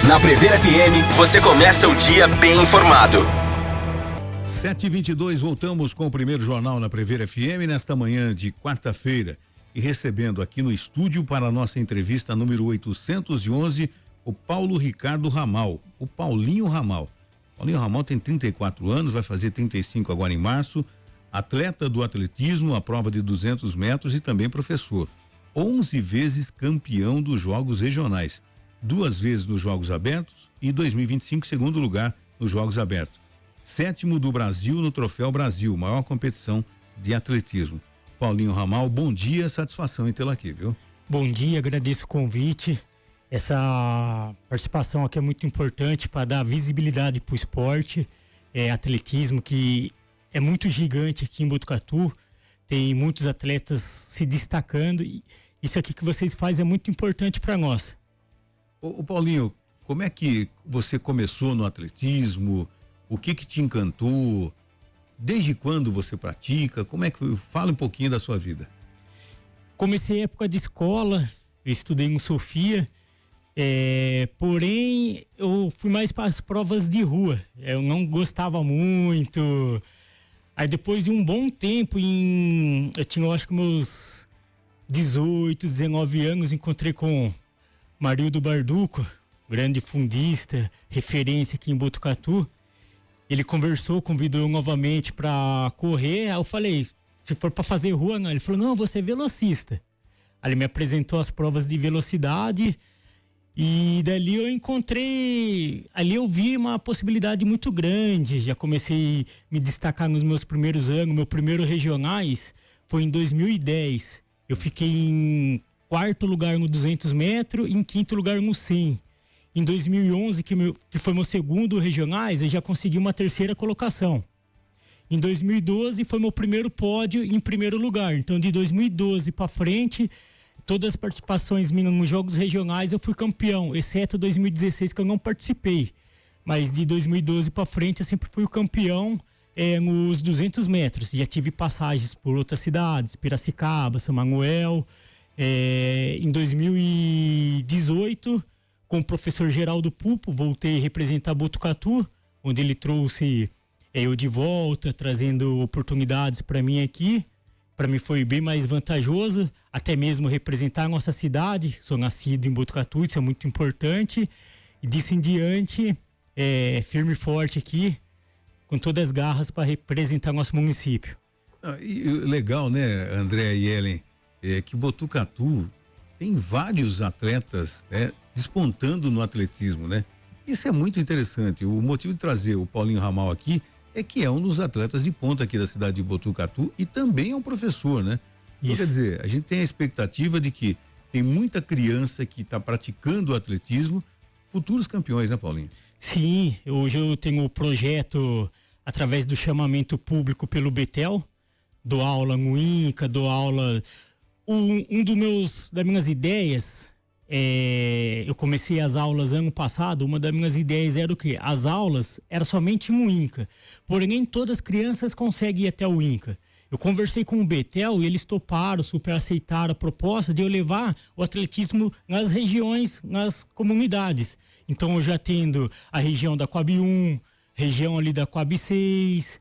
Na Prever FM, você começa o dia bem informado. 7h22, voltamos com o primeiro jornal na Prever FM nesta manhã de quarta-feira e recebendo aqui no estúdio para a nossa entrevista número 811, o Paulo Ricardo Ramal, o Paulinho Ramal. Paulinho Ramal tem 34 anos, vai fazer 35 agora em março, atleta do atletismo, a prova de 200 metros e também professor. 11 vezes campeão dos Jogos Regionais, 2 vezes nos Jogos Abertos e 2025 segundo lugar nos Jogos Abertos. 7º do Brasil no Troféu Brasil, maior competição de atletismo. Paulinho Ramal, bom dia, satisfação em tê-lo aqui, viu? Bom dia, agradeço o convite. Essa participação aqui é muito importante para dar visibilidade para o esporte, atletismo que é muito gigante aqui em Botucatu, tem muitos atletas se destacando e isso aqui que vocês fazem é muito importante para nós. Ô Paulinho, como é que você começou no atletismo? O que te encantou? Desde quando você pratica? Como é que fala um pouquinho da sua vida? Comecei época de escola, eu estudei em Sofia, porém eu fui mais para as provas de rua. Eu não gostava muito. Aí depois de um bom tempo, eu tinha acho que meus 18, 19 anos, encontrei com Marildo Barduco, grande fundista, referência aqui em Botucatu. Ele conversou, convidou eu novamente para correr. Aí eu falei, se for para fazer rua, não. Ele falou, não, você é velocista. Aí ele me apresentou as provas de velocidade e dali eu encontrei, ali eu vi uma possibilidade muito grande. Já comecei a me destacar nos meus primeiros anos. Meu primeiro regionais foi em 2010. Eu fiquei em 4º lugar no 200 metros e em 5º lugar no 100. Em 2011, que foi meu segundo regionais, eu já consegui uma 3ª colocação. Em 2012 foi meu primeiro pódio em primeiro lugar. Então de 2012 para frente, todas as participações minhas nos jogos regionais eu fui campeão, exceto 2016 que eu não participei. Mas de 2012 para frente eu sempre fui o campeão nos 200 metros. Já tive passagens por outras cidades, Piracicaba, São Manuel. Em 2018... com o professor Geraldo Pupo, voltei a representar Botucatu, onde ele trouxe eu de volta, trazendo oportunidades para mim aqui. Para mim foi bem mais vantajoso, até mesmo representar a nossa cidade. Sou nascido em Botucatu, isso é muito importante. E disso em diante, firme e forte aqui, com todas as garras para representar nosso município. E legal, né, André e Ellen, que Botucatu tem vários atletas, despontando no atletismo, né? Isso é muito interessante. O motivo de trazer o Paulinho Ramal aqui é que é um dos atletas de ponta aqui da cidade de Botucatu e também é um professor, né? Então, quer dizer, a gente tem a expectativa de que tem muita criança que está praticando o atletismo, futuros campeões, né, Paulinho? Sim, hoje eu tenho o projeto através do chamamento público pelo Betel, dou aula no INCA, dou aula... das minhas ideias, eu comecei as aulas ano passado, uma das minhas ideias era o quê? As aulas eram somente no INCA, porém nem todas as crianças conseguem ir até o INCA. Eu conversei com o Betel e eles toparam, super aceitaram a proposta de eu levar o atletismo nas regiões, nas comunidades. Então eu já tendo a região da Coab 1, região ali da Coab 6...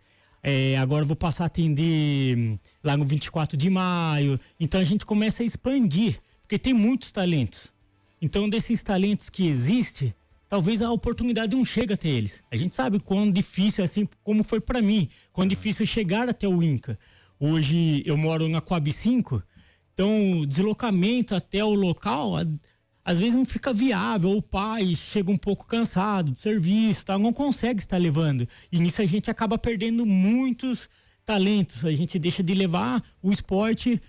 agora eu vou passar a atender lá no 24 de maio. Então a gente começa a expandir, porque tem muitos talentos. Então desses talentos que existem, talvez a oportunidade não chegue até eles. A gente sabe quão difícil, assim como foi para mim, quão difícil chegar até o INCA. Hoje eu moro na Coab 5, então o deslocamento até o local... às vezes não fica viável, ou o pai chega um pouco cansado do serviço, tá? Não consegue estar levando. E nisso a gente acaba perdendo muitos talentos. A gente deixa de levar o esporte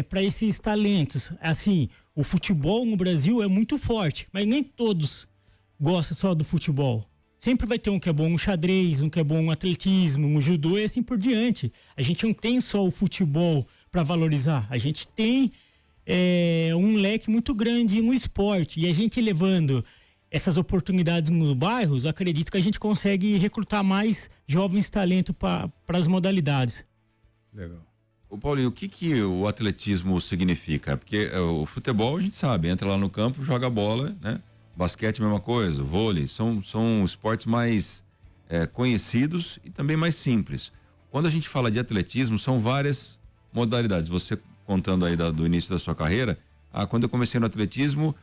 para esses talentos. Assim, o futebol no Brasil é muito forte, mas nem todos gostam só do futebol. Sempre vai ter um que é bom no xadrez, um que é bom no atletismo, no judô e assim por diante. A gente não tem só o futebol para valorizar. A gente tem... um leque muito grande no esporte, e a gente levando essas oportunidades nos bairros, acredito que a gente consegue recrutar mais jovens talentos para as modalidades. Legal. Ô Paulinho, o que o atletismo significa? Porque o futebol a gente sabe, entra lá no campo, joga bola, né? Basquete, mesma coisa, vôlei, são esportes mais conhecidos e também mais simples. Quando a gente fala de atletismo, são várias modalidades. Você contando aí do início da sua carreira, quando eu comecei no atletismo,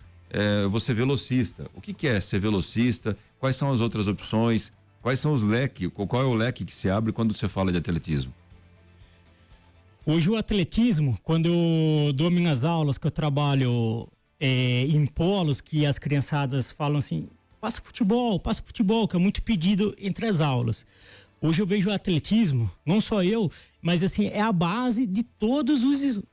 eu vou ser velocista. O que é ser velocista? Quais são as outras opções? Quais são os leques? Qual é o leque que se abre quando você fala de atletismo? Hoje o atletismo, quando eu dou minhas aulas, que eu trabalho em polos, que as criançadas falam assim, passa futebol, que é muito pedido entre as aulas. Hoje eu vejo o atletismo, não só eu, mas assim, é a base de todos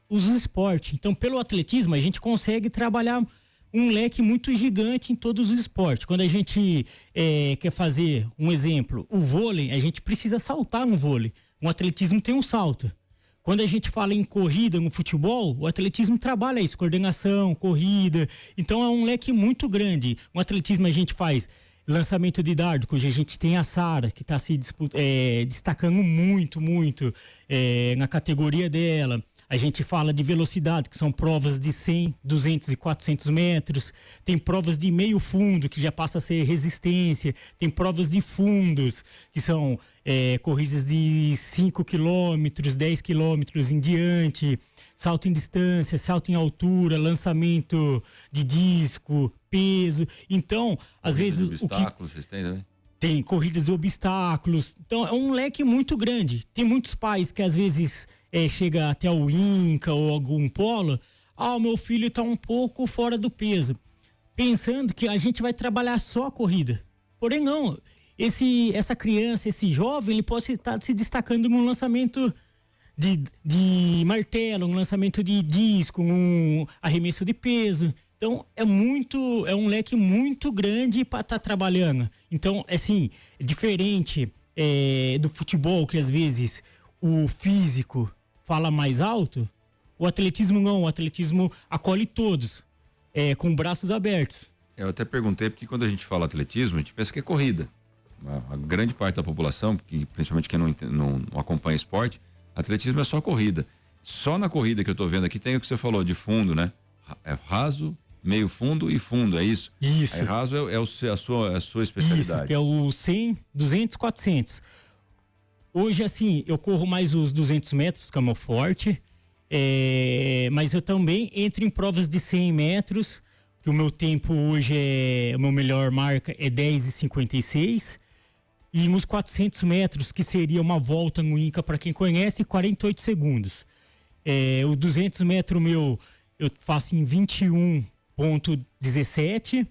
os esportes. Então, pelo atletismo, a gente consegue trabalhar um leque muito gigante em todos os esportes. Quando a gente quer fazer um exemplo, o vôlei, a gente precisa saltar no vôlei. O atletismo tem um salto. Quando a gente fala em corrida no futebol, o atletismo trabalha isso, coordenação, corrida. Então é um leque muito grande. No atletismo a gente faz lançamento de dardo, que hoje a gente tem a Sara, que está se destacando muito na categoria dela. A gente fala de velocidade, que são provas de 100, 200 e 400 metros. Tem provas de meio fundo, que já passa a ser resistência. Tem provas de fundos, que são corridas de 5 quilômetros, 10 quilômetros em diante. Salto em distância, salto em altura, lançamento de disco, peso. Então, às vezes... obstáculos, vocês têm também? Tem corridas de obstáculos. Então, é um leque muito grande. Tem muitos pais que às vezes chega até o INCA ou algum polo. O meu filho está um pouco fora do peso. Pensando que a gente vai trabalhar só a corrida. Porém, não. Essa criança, esse jovem, ele pode estar se destacando no lançamento de martelo, um lançamento de disco, um arremesso de peso. Então, é um leque muito grande para estar trabalhando. Então, assim, é diferente do futebol, que às vezes o físico fala mais alto, o atletismo não. O atletismo acolhe todos, com braços abertos. Eu até perguntei, porque quando a gente fala atletismo, a gente pensa que é corrida. A grande parte da população, principalmente quem não acompanha esporte, atletismo é só corrida. Só na corrida que eu tô vendo aqui tem o que você falou de fundo, né? É raso, meio fundo e fundo, é isso? Isso. Aí raso é a sua especialidade. Isso, que é o 100, 200, 400. Hoje, assim, eu corro mais os 200 metros, que é o meu forte, mas eu também entro em provas de 100 metros, que o meu tempo hoje a minha melhor marca é 10,56. E nos 400 metros, que seria uma volta no INCA, para quem conhece, 48 segundos. O 200 metros meu, eu faço em 21,17.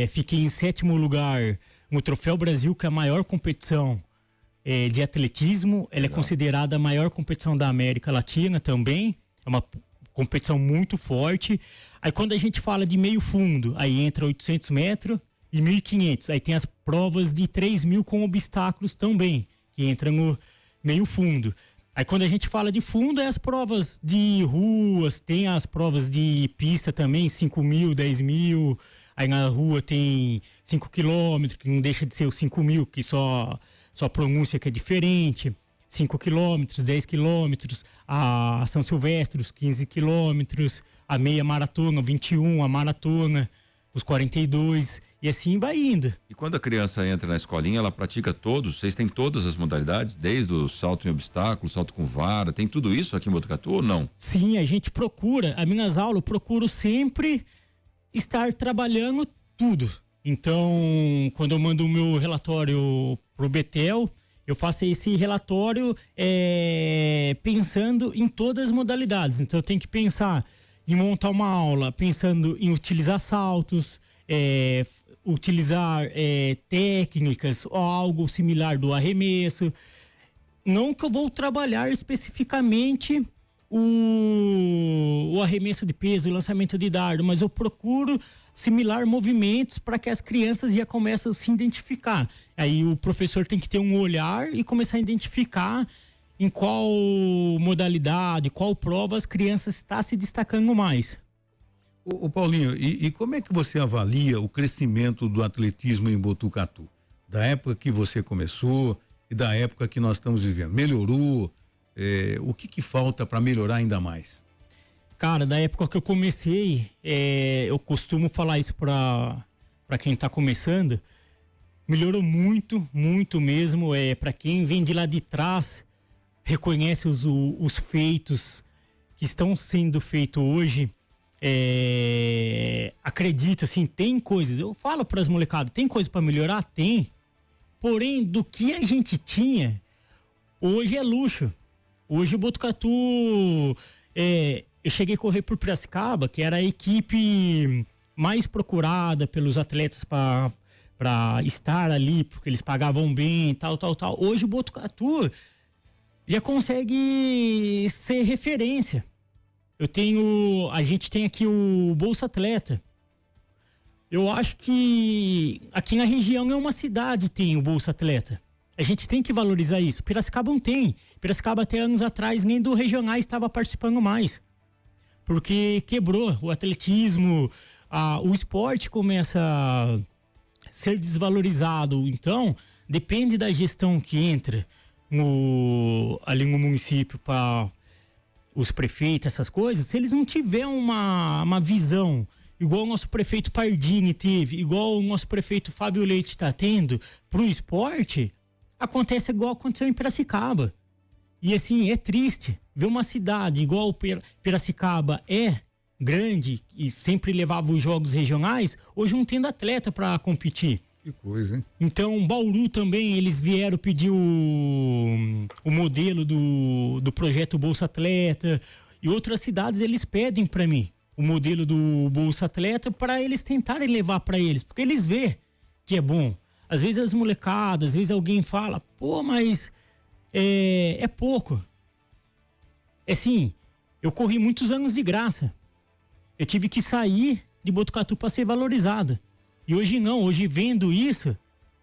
Fiquei em 7º lugar no Troféu Brasil, que é a maior competição de atletismo. Ela é considerada a maior competição da América Latina também. É uma competição muito forte. Aí quando a gente fala de meio fundo, aí entra 800 metros e 1.500. Aí tem as provas de 3.000 com obstáculos também, que entram no meio fundo. Aí quando a gente fala de fundo, é as provas de ruas, tem as provas de pista também, 5.000, 10.000. Aí na rua tem 5 quilômetros, que não deixa de ser os 5.000, que só pronúncia que é diferente. 5 quilômetros, 10 quilômetros, a São Silvestre, os 15 quilômetros, a meia maratona, 21, a maratona, os 42, e assim vai indo. E quando a criança entra na escolinha, ela pratica vocês têm todas as modalidades, desde o salto em obstáculo, salto com vara, tem tudo isso aqui em Botucatu ou não? Sim, a gente procura, as minhas aulas, eu procuro sempre estar trabalhando tudo. Então, quando eu mando o meu relatório pro Betel, eu faço esse relatório pensando em todas as modalidades. Então, eu tenho que pensar em montar uma aula pensando em utilizar saltos, utilizar técnicas ou algo similar do arremesso. Não que eu vou trabalhar especificamente o arremesso de peso, o lançamento de dardo, mas eu procuro similar movimentos para que as crianças já comecem a se identificar. Aí o professor tem que ter um olhar e começar a identificar em qual modalidade, qual prova as crianças estão se destacando mais. Ô Paulinho, e como é que você avalia o crescimento do atletismo em Botucatu? Da época que você começou e da época que nós estamos vivendo. Melhorou? O que falta para melhorar ainda mais? Cara, da época que eu comecei, eu costumo falar isso para quem tá começando, melhorou muito, muito mesmo. Para quem vem de lá de trás, reconhece os feitos que estão sendo feitos hoje, acredita, assim, tem coisas, eu falo para as molecadas, tem coisa para melhorar? Tem. Porém, do que a gente tinha, hoje é luxo. Hoje o Botucatu, eu cheguei a correr por Piracicaba, que era a equipe mais procurada pelos atletas para estar ali, porque eles pagavam bem, tal. Hoje o Botucatu já consegue ser referência. A gente tem aqui o Bolsa Atleta. Eu acho que aqui na região não é uma cidade tem o Bolsa Atleta. A gente tem que valorizar isso. Piracicaba não tem. Piracicaba até anos atrás nem do regionais estava participando mais. Porque quebrou o atletismo, o esporte começa a ser desvalorizado. Então, depende da gestão que entra ali no município para os prefeitos, essas coisas. Se eles não tiverem uma visão igual o nosso prefeito Pardini teve, igual o nosso prefeito Fábio Leite está tendo pro esporte, acontece igual aconteceu em Piracicaba. E assim, é triste ver uma cidade igual Piracicaba grande e sempre levava os jogos regionais, hoje não tendo atleta para competir. Que coisa, hein? Então, Bauru também, eles vieram pedir o modelo do projeto Bolsa Atleta, e outras cidades eles pedem para mim o modelo do Bolsa Atleta para eles tentarem levar para eles, porque eles vê que é bom. Às vezes as molecadas, às vezes alguém fala, pô, mas é pouco. Assim, eu corri muitos anos de graça. Eu tive que sair de Botucatu para ser valorizado. E hoje não, hoje vendo isso,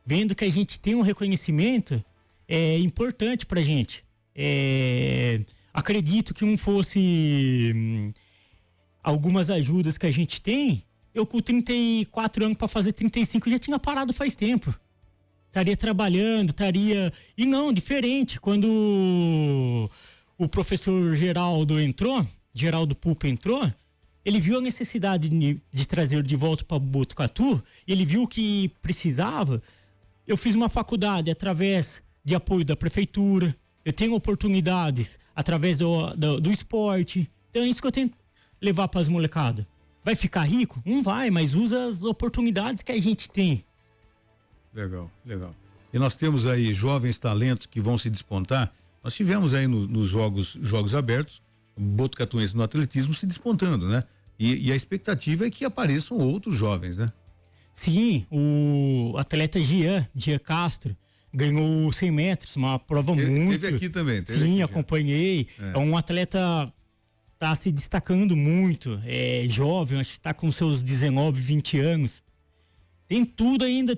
vendo que a gente tem um reconhecimento, é importante pra gente. Acredito que não fosse algumas ajudas que a gente tem, eu com 34 anos para fazer 35 já tinha parado faz tempo. Estaria trabalhando, E não, diferente. Quando o professor Geraldo Pupo entrou, ele viu a necessidade de trazer de volta para Botucatu, ele viu que precisava. Eu fiz uma faculdade através de apoio da prefeitura, eu tenho oportunidades através do esporte. Então é isso que eu tento levar para as molecadas. Vai ficar rico? Não vai, mas usa as oportunidades que a gente tem. Legal. E nós temos aí jovens talentos que vão se despontar. Nós tivemos aí nos jogos abertos, botucatuense no atletismo se despontando, né? E a expectativa é que apareçam outros jovens, né? Sim, o atleta Gian Castro ganhou 100 metros, uma prova muito... Teve aqui também. Sim, acompanhei. É um atleta tá se destacando muito, é jovem, acho que tá com seus 19, 20 anos. Tem tudo ainda,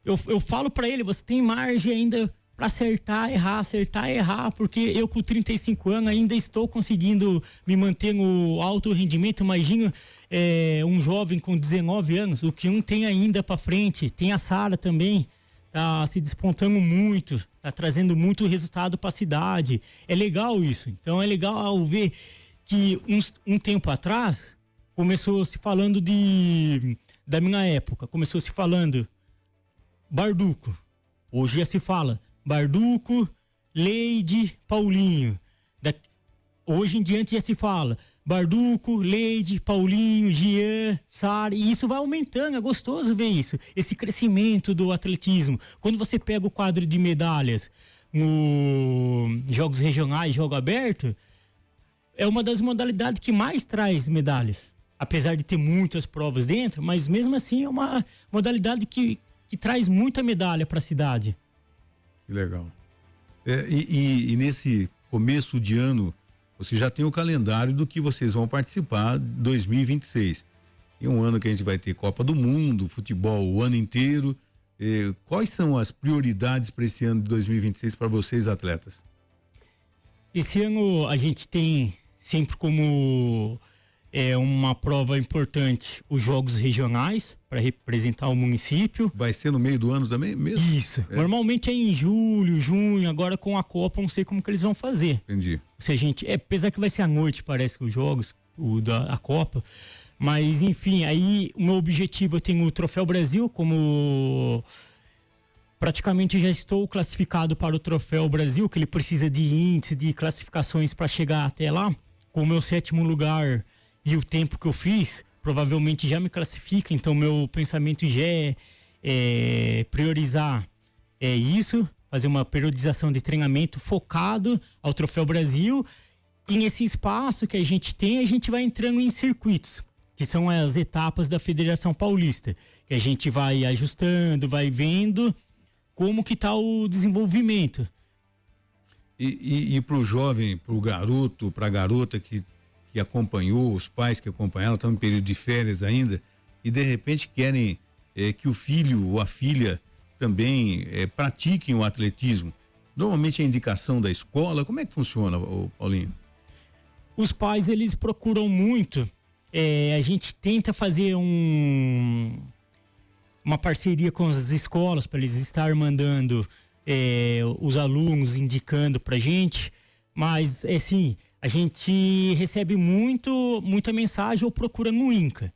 eu falo pra ele, você tem margem ainda pra acertar, errar, porque eu com 35 anos ainda estou conseguindo me manter no alto rendimento. Imagina um jovem com 19 anos, o que um tem ainda pra frente. Tem a Sara também, tá se despontando muito, tá trazendo muito resultado pra cidade. É legal isso, então é legal ver que um tempo atrás começou se falando da minha época, começou se falando Barduco, hoje já se fala Barduco, Leide, Paulinho. Hoje em diante já se fala Barduco, Leide, Paulinho, Gian, Sara, e isso vai aumentando, é gostoso ver isso, esse crescimento do atletismo. Quando você pega o quadro de medalhas nos jogos regionais, jogo aberto, é uma das modalidades que mais traz medalhas, apesar de ter muitas provas dentro, mas mesmo assim é uma modalidade que traz muita medalha para a cidade. Que legal. E nesse começo de ano, você já tem o calendário do que vocês vão participar 2026. É um ano que a gente vai ter Copa do Mundo, futebol o ano inteiro. Quais são as prioridades para esse ano de 2026 para vocês, atletas? Esse ano a gente tem sempre como é uma prova importante, os jogos regionais, para representar o município. Vai ser no meio do ano também mesmo? Isso. Normalmente é em julho, junho, agora com a Copa, não sei como que eles vão fazer. Entendi. Se a gente, apesar que vai ser à noite, parece que os jogos, a Copa. Mas, enfim, aí o meu objetivo, eu tenho o Troféu Brasil, como praticamente já estou classificado para o Troféu Brasil, que ele precisa de índice, de classificações para chegar até lá. Com o meu 7º lugar e o tempo que eu fiz, provavelmente já me classifica, então meu pensamento já é priorizar isso, fazer uma periodização de treinamento focado ao Troféu Brasil. E nesse espaço que a gente tem, a gente vai entrando em circuitos, que são as etapas da Federação Paulista, que a gente vai ajustando, vai vendo como que está o desenvolvimento. E para o jovem, para o garoto, para a garota que acompanhou, os pais que acompanharam, estão em período de férias ainda, e de repente querem que o filho ou a filha também pratiquem o atletismo. Normalmente é indicação da escola, como é que funciona, Paulinho? Os pais, eles procuram muito, a gente tenta fazer uma parceria com as escolas para eles estar mandando os alunos indicando pra gente, mas assim, a gente recebe muita mensagem ou procura no INCA.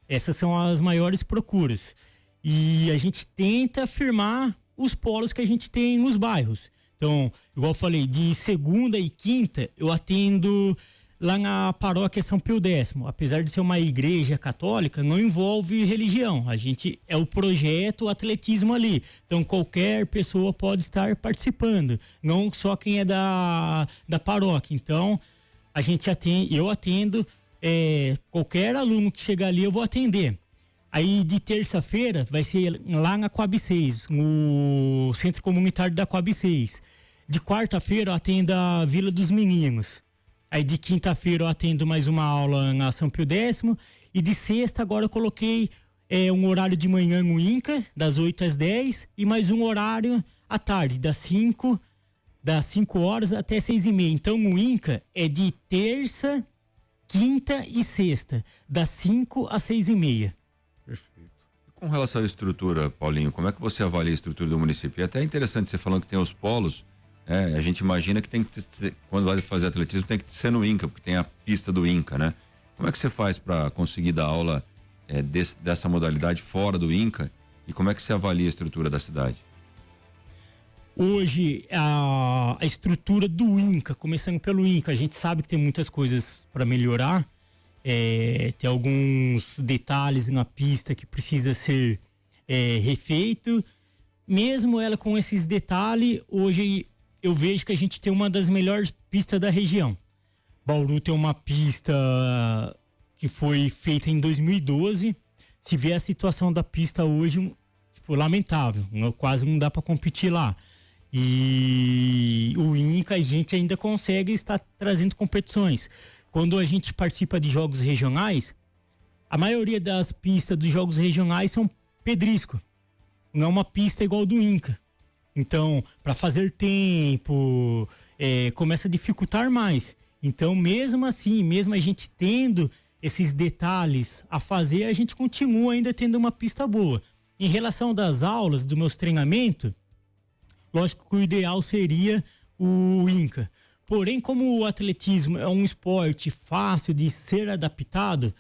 Essas são as maiores procuras. E a gente tenta firmar os polos que a gente tem nos bairros. Então, igual eu falei, de segunda e quinta eu atendo lá na paróquia São Pio X. Apesar de ser uma igreja católica, não envolve religião. A gente é o projeto, o atletismo ali. Então qualquer pessoa pode estar participando, não só quem é da paróquia. Então eu atendo qualquer aluno que chegar ali, eu vou atender. Aí de terça-feira vai ser lá na Coab 6, no Centro Comunitário da Coab 6. De quarta-feira eu atendo a Vila dos Meninos. Aí de quinta-feira eu atendo mais uma aula na São Pio X. E de sexta agora eu coloquei um horário de manhã no INCA, das 8 às 10, e mais um horário à tarde, das 5 horas até 6h30. Então o INCA é de terça, quinta e sexta, das 5 às 6h30. Perfeito. Com relação à estrutura, Paulinho, como é que você avalia a estrutura do município? É até interessante você falando que tem os polos. A gente imagina que tem que ter, quando vai fazer atletismo tem que ser no INCA, porque tem a pista do INCA, né? Como é que você faz para conseguir dar aula dessa modalidade fora do INCA e como é que você avalia a estrutura da cidade? Hoje, a estrutura do INCA, começando pelo INCA, a gente sabe que tem muitas coisas para melhorar, tem alguns detalhes na pista que precisa ser refeito. Mesmo ela com esses detalhes, hoje eu vejo que a gente tem uma das melhores pistas da região. Bauru tem uma pista que foi feita em 2012. Se vê a situação da pista hoje, lamentável. Quase não dá para competir lá. E o INCA, a gente ainda consegue estar trazendo competições. Quando a gente participa de jogos regionais, a maioria das pistas dos jogos regionais são pedrisco. Não é uma pista igual do INCA. Então, para fazer tempo, começa a dificultar mais. Então, mesmo assim, mesmo a gente tendo esses detalhes a fazer, a gente continua ainda tendo uma pista boa. Em relação das aulas, dos meus treinamentos, lógico que o ideal seria o INCA. Porém, como o atletismo é um esporte fácil de ser adaptado,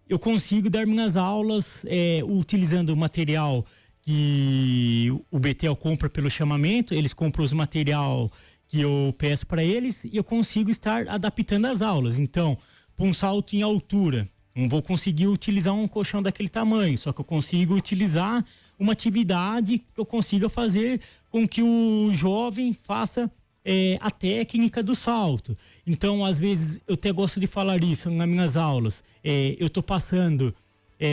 eu consigo dar minhas aulas utilizando o material que o Betel compra pelo chamamento, eles compram os material que eu peço para eles e eu consigo estar adaptando as aulas. Então, para um salto em altura, não vou conseguir utilizar um colchão daquele tamanho, só que eu consigo utilizar uma atividade que eu consiga fazer com que o jovem faça a técnica do salto. Então, às vezes, eu até gosto de falar isso nas minhas aulas. Eu estou passando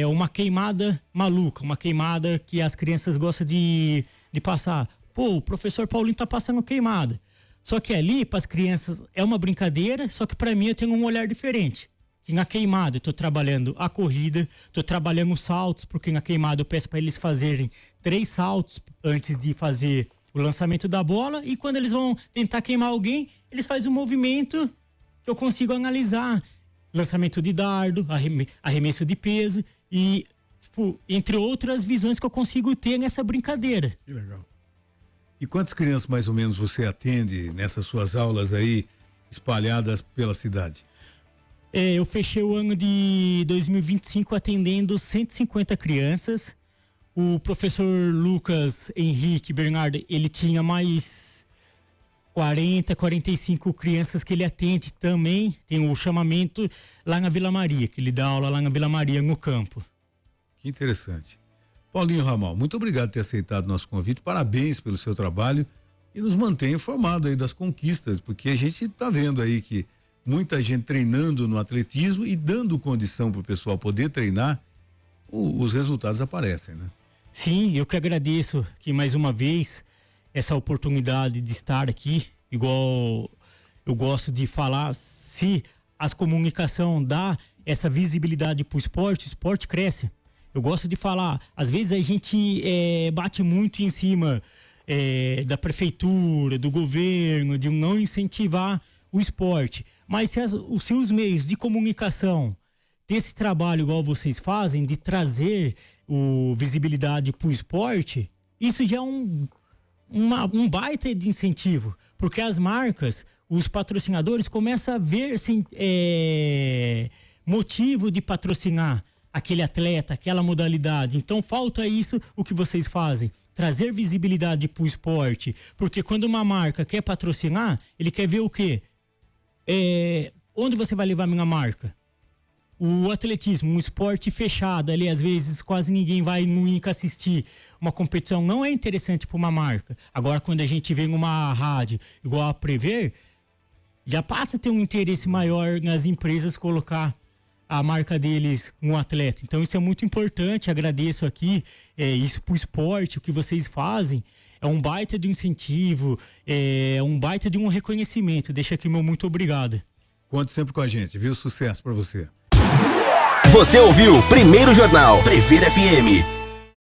uma queimada maluca, uma queimada que as crianças gostam de passar. Pô, o professor Paulinho tá passando queimada. Só que ali, para as crianças, é uma brincadeira, só que para mim eu tenho um olhar diferente. Que na queimada eu estou trabalhando a corrida, estou trabalhando os saltos, porque na queimada eu peço para eles fazerem 3 saltos antes de fazer o lançamento da bola, e quando eles vão tentar queimar alguém, eles fazem um movimento que eu consigo analisar. lançamento de dardo, arremesso de peso e, entre outras visões que eu consigo ter nessa brincadeira. Que legal. E quantas crianças mais ou menos você atende nessas suas aulas aí espalhadas pela cidade? Eu fechei o ano de 2025 atendendo 150 crianças. O professor Lucas Henrique Bernardo, ele tinha mais 45 crianças que ele atende também. Tem o chamamento lá na Vila Maria, que ele dá aula lá na Vila Maria, no campo. Que interessante. Paulinho Ramal, muito obrigado por ter aceitado nosso convite. Parabéns pelo seu trabalho e nos mantenha informado aí das conquistas, porque a gente está vendo aí que muita gente treinando no atletismo e dando condição para o pessoal poder treinar, os resultados aparecem, né? Sim, eu que agradeço que mais uma vez essa oportunidade de estar aqui, igual eu gosto de falar, se as comunicação dá essa visibilidade para o esporte cresce. Eu gosto de falar, às vezes a gente bate muito em cima da prefeitura, do governo, de não incentivar o esporte. Mas se os seus meios de comunicação ter esse trabalho igual vocês fazem, de trazer visibilidade para o esporte, isso já é um baita de incentivo. Porque as marcas, os patrocinadores começam a ver motivo de patrocinar aquele atleta, aquela modalidade. Então falta isso, o que vocês fazem, trazer visibilidade para o esporte, porque quando uma marca quer patrocinar, ele quer ver o quê? Onde você vai levar a minha marca? O atletismo, um esporte fechado ali, às vezes quase ninguém vai no INCA assistir. Uma competição não é interessante para uma marca. Agora, quando a gente vê numa rádio igual a Prever, já passa a ter um interesse maior nas empresas colocar a marca deles no atleta. Então isso é muito importante, agradeço aqui, isso pro esporte, o que vocês fazem, é um baita de incentivo, é um baita de um reconhecimento. Deixa aqui meu muito obrigado. Conte sempre com a gente, viu? Sucesso para você. Você ouviu Primeiro Jornal Prever FM.